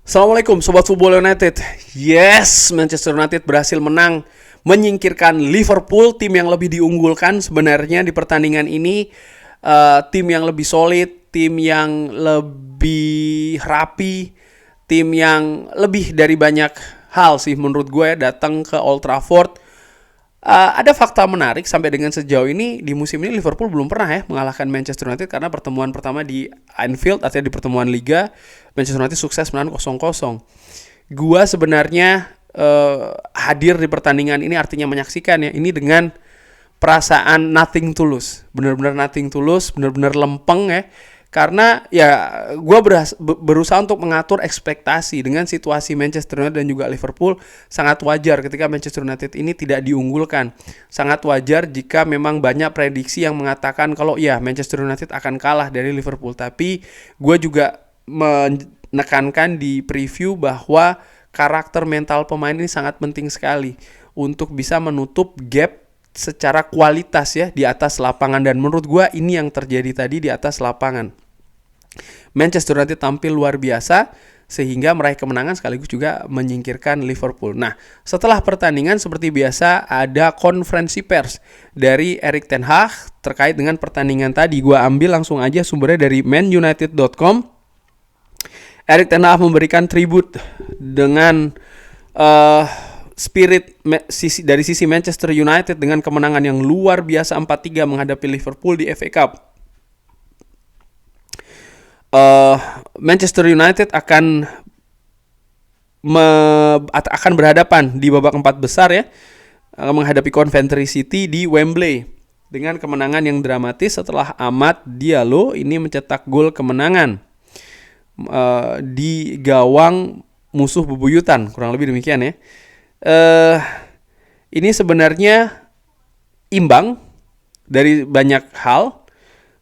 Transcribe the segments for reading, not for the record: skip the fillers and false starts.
Assalamualaikum Sobat Football United. Yes, Manchester United berhasil menang, menyingkirkan Liverpool, tim yang lebih diunggulkan sebenarnya di pertandingan ini. Tim yang lebih solid, tim yang lebih rapi, tim yang lebih dari banyak hal sih menurut gue datang ke Old Trafford. Ada fakta menarik sampai dengan sejauh ini di musim ini Liverpool belum pernah mengalahkan Manchester United karena pertemuan pertama di Anfield, artinya di pertemuan Liga, Manchester United sukses menang 0-0. Gua sebenarnya hadir di pertandingan ini artinya menyaksikan ini dengan perasaan nothing tulus, benar-benar nothing tulus, benar-benar lempeng karena gue berusaha untuk mengatur ekspektasi dengan situasi Manchester United dan juga Liverpool. Sangat wajar ketika Manchester United ini tidak diunggulkan. Sangat wajar jika memang banyak prediksi yang mengatakan kalau Manchester United akan kalah dari Liverpool. Tapi gue juga menekankan di preview bahwa karakter mental pemain ini sangat penting sekali untuk bisa menutup gap secara kualitas di atas lapangan, dan menurut gue ini yang terjadi tadi di atas lapangan. Manchester United tampil luar biasa sehingga meraih kemenangan sekaligus juga menyingkirkan Liverpool. Nah, setelah pertandingan seperti biasa ada konferensi pers dari Erik ten Hag terkait dengan pertandingan tadi. Gue ambil langsung aja sumbernya dari manunited.com. Erik ten Hag memberikan tribut dengan spirit dari sisi Manchester United dengan kemenangan yang luar biasa 4-3 menghadapi Liverpool di FA Cup. Manchester United akan berhadapan di babak 4 besar menghadapi Coventry City di Wembley dengan kemenangan yang dramatis setelah Amad Diallo ini mencetak gol kemenangan di gawang musuh bebuyutan, kurang lebih demikian ya. Ini sebenarnya imbang dari banyak hal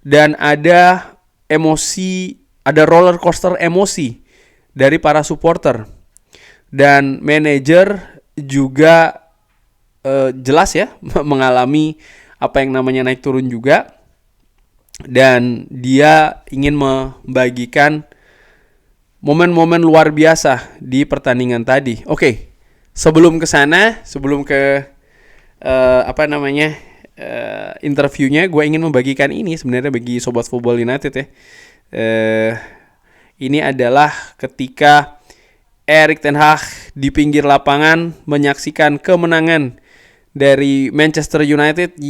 dan ada emosi, ada roller coaster emosi dari para supporter dan manajer juga jelas mengalami apa yang namanya naik turun juga, dan dia ingin membagikan momen-momen luar biasa di pertandingan tadi. Oke. Sebelum ke sana, sebelum ke interviewnya, gue ingin membagikan ini sebenarnya bagi Sobat Football United ini adalah ketika Erik ten Hag di pinggir lapangan menyaksikan kemenangan dari Manchester United.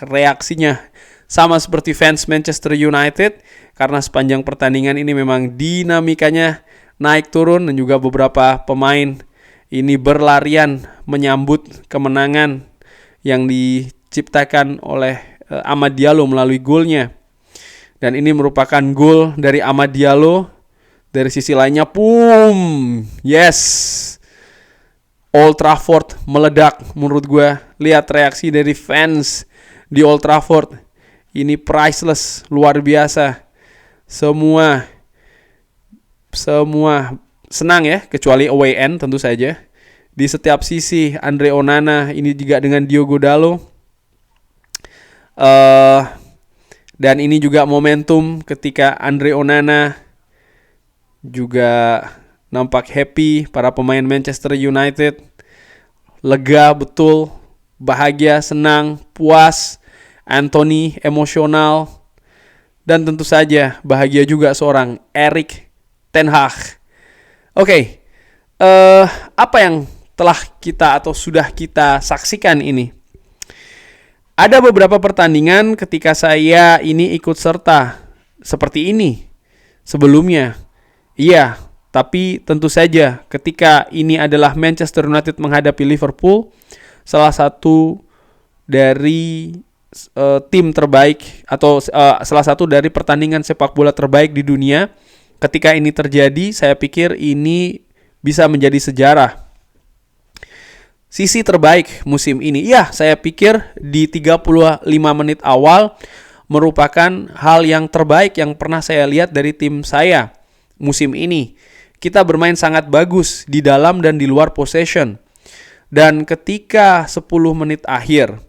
Reaksinya sama seperti fans Manchester United karena sepanjang pertandingan ini memang dinamikanya naik turun dan juga beberapa pemain ini berlarian menyambut kemenangan yang diciptakan oleh Amad Diallo melalui golnya. Dan ini merupakan gol dari Amad Diallo. Dari sisi lainnya, yes, Old Trafford meledak menurut gue. Lihat reaksi dari fans di Old Trafford. Ini priceless, luar biasa. Semua senang kecuali away end tentu saja. Di setiap sisi Andre Onana, ini juga dengan Diogo Dalot. Dan ini juga momentum ketika Andre Onana juga nampak happy, para pemain Manchester United lega betul, bahagia, senang, puas. Anthony emosional, dan tentu saja bahagia juga seorang Erik ten Hag. Oke. Apa yang telah kita atau sudah kita saksikan ini? Ada beberapa pertandingan ketika saya ini ikut serta seperti ini sebelumnya. Iya, tapi tentu saja ketika ini adalah Manchester United menghadapi Liverpool, salah satu dari tim terbaik atau salah satu dari pertandingan sepak bola terbaik di dunia. Ketika ini terjadi, saya pikir ini bisa menjadi sejarah. Sisi terbaik musim ini, saya pikir di 35 menit awal merupakan hal yang terbaik yang pernah saya lihat dari tim saya musim ini. Kita bermain sangat bagus di dalam dan di luar possession. Dan ketika 10 menit akhir,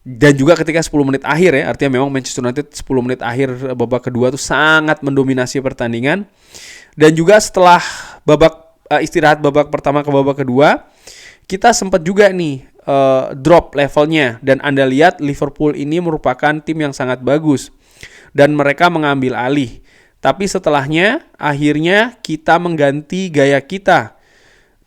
dan juga ketika 10 menit akhir artinya memang Manchester United 10 menit akhir babak kedua tuh sangat mendominasi pertandingan. Dan juga setelah istirahat babak pertama ke babak kedua, kita sempat juga nih drop levelnya, dan Anda lihat Liverpool ini merupakan tim yang sangat bagus dan mereka mengambil alih. Tapi setelahnya akhirnya kita mengganti gaya kita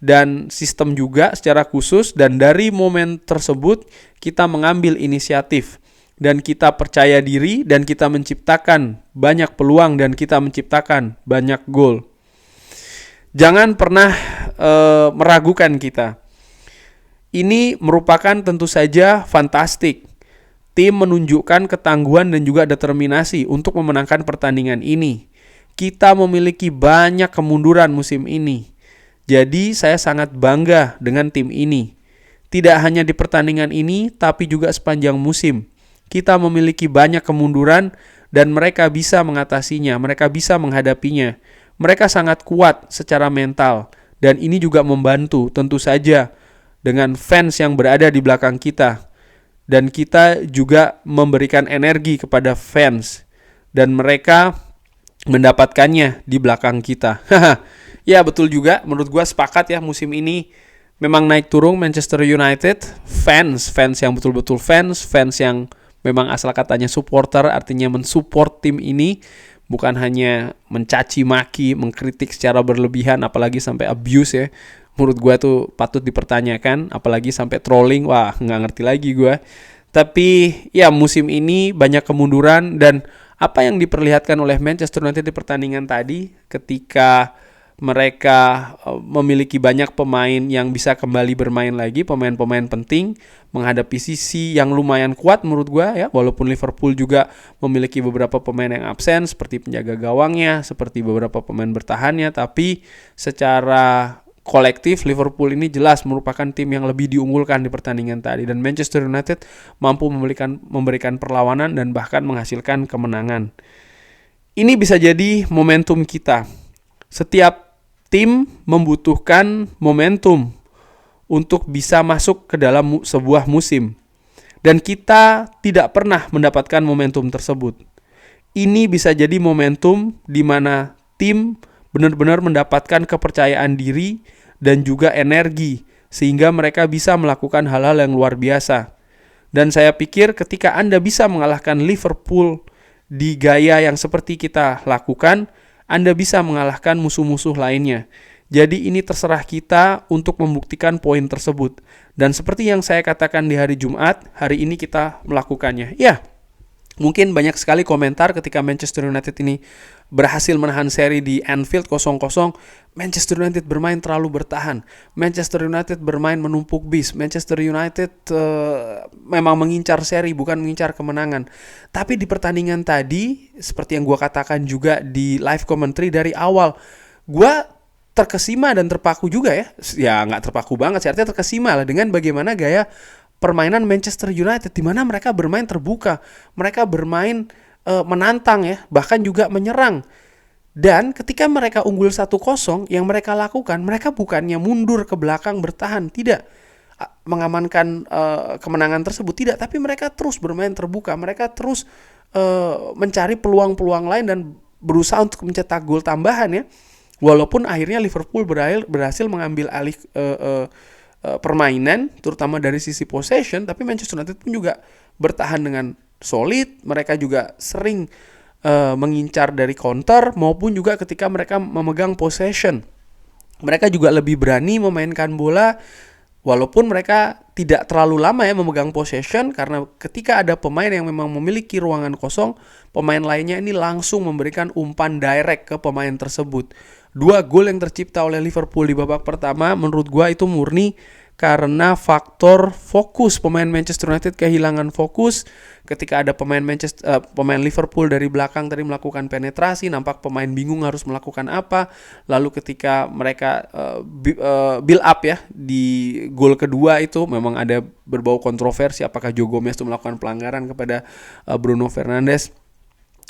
dan sistem juga secara khusus, dan dari momen tersebut kita mengambil inisiatif dan kita percaya diri dan kita menciptakan banyak peluang dan kita menciptakan banyak gol. Jangan pernah meragukan kita. Ini merupakan tentu saja fantastik. Tim menunjukkan ketangguhan dan juga determinasi untuk memenangkan pertandingan ini. Kita memiliki banyak kemunduran musim ini. Jadi saya sangat bangga dengan tim ini. Tidak hanya di pertandingan ini, tapi juga sepanjang musim. Kita memiliki banyak kemunduran dan mereka bisa mengatasinya, mereka bisa menghadapinya. Mereka sangat kuat secara mental dan ini juga membantu tentu saja dengan fans yang berada di belakang kita. Dan kita juga memberikan energi kepada fans dan mereka mendapatkannya di belakang kita. Ya betul juga, menurut gue sepakat ya, musim ini memang naik turun Manchester United. Fans yang betul-betul fans yang memang asal katanya supporter, artinya mensupport tim ini, bukan hanya mencaci maki, mengkritik secara berlebihan, apalagi sampai abuse ya. Menurut gue tuh patut dipertanyakan, apalagi sampai trolling, wah nggak ngerti lagi gue. Tapi ya musim ini banyak kemunduran, dan apa yang diperlihatkan oleh Manchester United di pertandingan tadi ketika mereka memiliki banyak pemain yang bisa kembali bermain lagi, pemain-pemain penting menghadapi sisi yang lumayan kuat menurut gue ya, walaupun Liverpool juga memiliki beberapa pemain yang absen seperti penjaga gawangnya, seperti beberapa pemain bertahannya, tapi secara kolektif Liverpool ini jelas merupakan tim yang lebih diunggulkan di pertandingan tadi, dan Manchester United mampu memberikan perlawanan dan bahkan menghasilkan kemenangan. Ini bisa jadi momentum kita. Setiap tim membutuhkan momentum untuk bisa masuk ke dalam sebuah musim. Dan kita tidak pernah mendapatkan momentum tersebut. Ini bisa jadi momentum di mana tim benar-benar mendapatkan kepercayaan diri dan juga energi, sehingga mereka bisa melakukan hal-hal yang luar biasa. Dan saya pikir ketika Anda bisa mengalahkan Liverpool di gaya yang seperti kita lakukan, Anda bisa mengalahkan musuh-musuh lainnya. Jadi ini terserah kita untuk membuktikan poin tersebut. Dan seperti yang saya katakan di hari Jumat, hari ini kita melakukannya. Ya, mungkin banyak sekali komentar ketika Manchester United ini berhasil menahan seri di Anfield 0-0. Manchester United bermain terlalu bertahan. Manchester United bermain menumpuk bis. Manchester United memang mengincar seri, bukan mengincar kemenangan. Tapi di pertandingan tadi, seperti yang gue katakan juga di live commentary dari awal, gue terkesima dan terpaku juga ya. Ya nggak terpaku banget sih, artinya terkesima lah dengan bagaimana gaya permainan Manchester United, di mana mereka bermain terbuka, mereka bermain menantang ya, bahkan juga menyerang. Dan ketika mereka unggul 1-0, yang mereka lakukan, mereka bukannya mundur ke belakang bertahan, tidak mengamankan kemenangan tersebut, tidak, tapi mereka terus bermain terbuka, mereka terus mencari peluang-peluang lain dan berusaha untuk mencetak gol tambahan ya. Walaupun akhirnya Liverpool berhasil mengambil alih permainan, terutama dari sisi possession, tapi Manchester United pun juga bertahan dengan solid. Mereka juga sering mengincar dari counter, maupun juga ketika mereka memegang possession, mereka juga lebih berani memainkan bola, walaupun mereka tidak terlalu lama ya memegang possession, karena ketika ada pemain yang memang memiliki ruangan kosong, pemain lainnya ini langsung memberikan umpan direct ke pemain tersebut. 2 gol yang tercipta oleh Liverpool di babak pertama menurut gua itu murni karena faktor fokus. Pemain Manchester United kehilangan fokus ketika ada pemain Liverpool dari belakang tadi melakukan penetrasi, nampak pemain bingung harus melakukan apa. Lalu ketika mereka build up ya di gol kedua, itu memang ada berbau kontroversi, apakah Joe Gomez itu melakukan pelanggaran kepada Bruno Fernandes.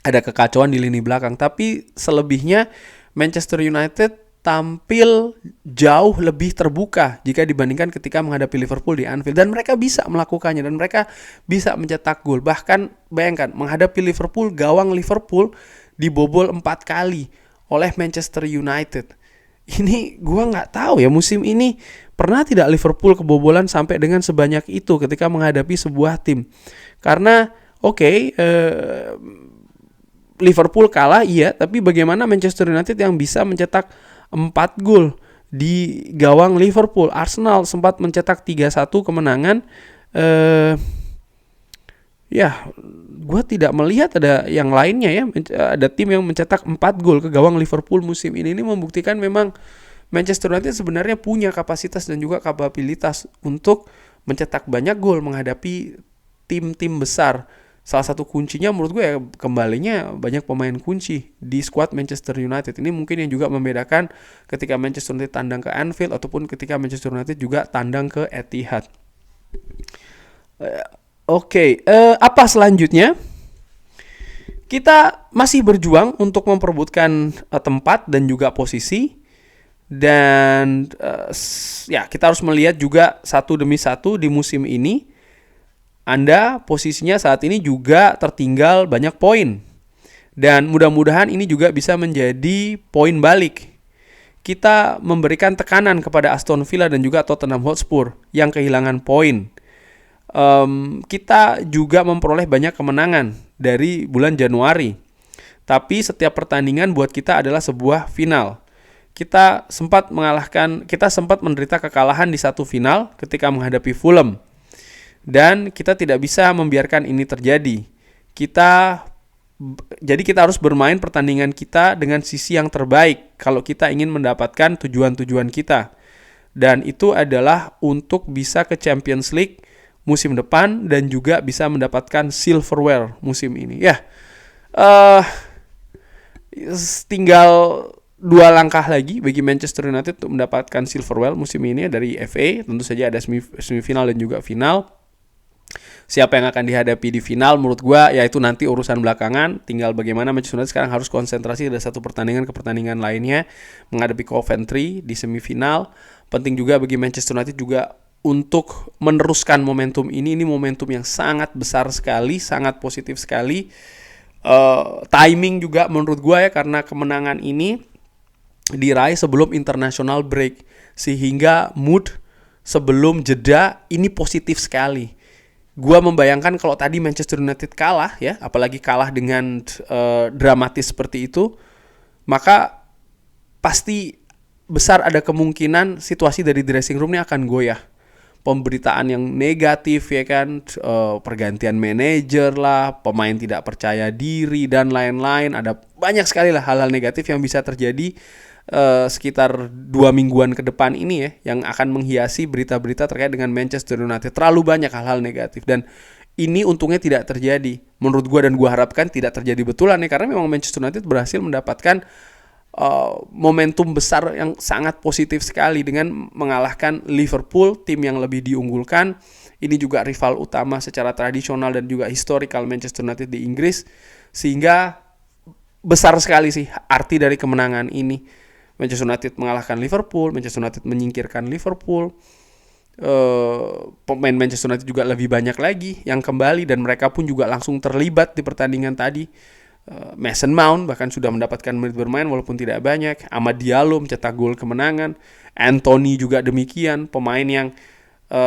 Ada kekacauan di lini belakang, tapi selebihnya Manchester United tampil jauh lebih terbuka jika dibandingkan ketika menghadapi Liverpool di Anfield, dan mereka bisa melakukannya dan mereka bisa mencetak gol. Bahkan bayangkan menghadapi Liverpool, gawang Liverpool dibobol 4 kali oleh Manchester United. Ini gua nggak tahu ya, musim ini pernah tidak Liverpool kebobolan sampai dengan sebanyak itu ketika menghadapi sebuah tim. Karena Liverpool kalah iya, tapi bagaimana Manchester United yang bisa mencetak 4 gol di gawang Liverpool. Arsenal sempat mencetak 3-1 kemenangan. Gue tidak melihat ada yang lainnya ya. Ada tim yang mencetak 4 gol ke gawang Liverpool musim ini. Ini membuktikan memang Manchester United sebenarnya punya kapasitas dan juga kapabilitas untuk mencetak banyak gol menghadapi tim-tim besar. Salah satu kuncinya menurut gue ya kembalinya banyak pemain kunci di skuad Manchester United. Ini mungkin yang juga membedakan ketika Manchester United tandang ke Anfield ataupun ketika Manchester United juga tandang ke Etihad. Apa selanjutnya? Kita masih berjuang untuk memperebutkan tempat dan juga posisi. Dan kita harus melihat juga satu demi satu di musim ini. Anda posisinya saat ini juga tertinggal banyak poin. Dan mudah-mudahan ini juga bisa menjadi poin balik. Kita memberikan tekanan kepada Aston Villa dan juga Tottenham Hotspur yang kehilangan poin. Kita juga memperoleh banyak kemenangan dari bulan Januari. Tapi setiap pertandingan buat kita adalah sebuah final. Kita sempat menderita kekalahan di satu final ketika menghadapi Fulham. Dan kita tidak bisa membiarkan ini terjadi. Jadi kita harus bermain pertandingan kita dengan sisi yang terbaik kalau kita ingin mendapatkan tujuan-tujuan kita. Dan itu adalah untuk bisa ke Champions League musim depan dan juga bisa mendapatkan silverware musim ini. Tinggal 2 langkah lagi bagi Manchester United untuk mendapatkan silverware musim ini dari FA. Tentu saja ada semifinal dan juga final. Siapa yang akan dihadapi di final menurut gue ya itu nanti urusan belakangan. Tinggal bagaimana Manchester United sekarang harus konsentrasi dari satu pertandingan ke pertandingan lainnya menghadapi Coventry di semifinal. Penting juga bagi Manchester United juga untuk meneruskan momentum ini. Ini momentum yang sangat besar sekali, sangat positif sekali. Timing juga menurut gue ya, karena kemenangan ini diraih sebelum international break, sehingga mood sebelum jeda ini positif sekali. Gua membayangkan kalau tadi Manchester United kalah ya, apalagi kalah dengan dramatis seperti itu, maka pasti besar ada kemungkinan situasi dari dressing room ini akan goyah. Pemberitaan yang negatif ya kan, pergantian manajer lah, pemain tidak percaya diri dan lain-lain. Ada banyak sekali lah hal-hal negatif yang bisa terjadi sekitar 2 mingguan ke depan ini ya, yang akan menghiasi berita-berita terkait dengan Manchester United. Terlalu banyak hal-hal negatif dan ini untungnya tidak terjadi menurut gue, dan gue harapkan tidak terjadi betulan ya, karena memang Manchester United berhasil mendapatkan momentum besar yang sangat positif sekali dengan mengalahkan Liverpool, tim yang lebih diunggulkan. Ini juga rival utama secara tradisional dan juga historical Manchester United di Inggris, sehingga besar sekali sih arti dari kemenangan ini. Manchester United mengalahkan Liverpool, Manchester United menyingkirkan Liverpool. Pemain Manchester United juga lebih banyak lagi yang kembali dan mereka pun juga langsung terlibat di pertandingan tadi. Mason Mount bahkan sudah mendapatkan menit bermain walaupun tidak banyak. Amad Diallo mencetak gol kemenangan. Anthony juga demikian, pemain yang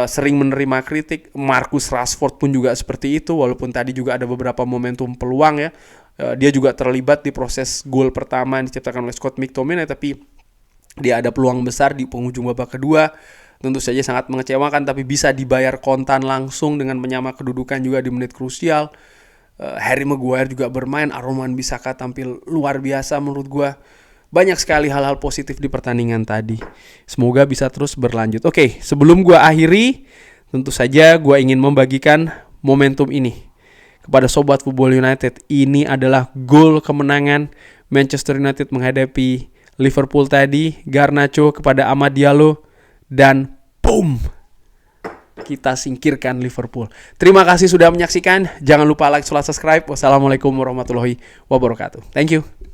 sering menerima kritik. Marcus Rashford pun juga seperti itu, walaupun tadi juga ada beberapa momentum peluang ya. Dia juga terlibat di proses gol pertama yang diciptakan oleh Scott McTominay, tapi dia ada peluang besar di penghujung babak kedua. Tentu saja sangat mengecewakan, tapi bisa dibayar kontan langsung dengan menyama kedudukan juga di menit krusial. Harry Maguire juga bermain, Aaron Wan-Bissaka tampil luar biasa menurut gue. Banyak sekali hal-hal positif di pertandingan tadi. Semoga bisa terus berlanjut. Oke, sebelum gue akhiri, tentu saja gue ingin membagikan momentum ini kepada Sobat Football United. Ini adalah gol kemenangan Manchester United menghadapi Liverpool tadi. Garnacho kepada Amad Diallo dan boom, kita singkirkan Liverpool. Terima kasih sudah menyaksikan. Jangan lupa like, subscribe. Wassalamualaikum warahmatullahi wabarakatuh. Thank you.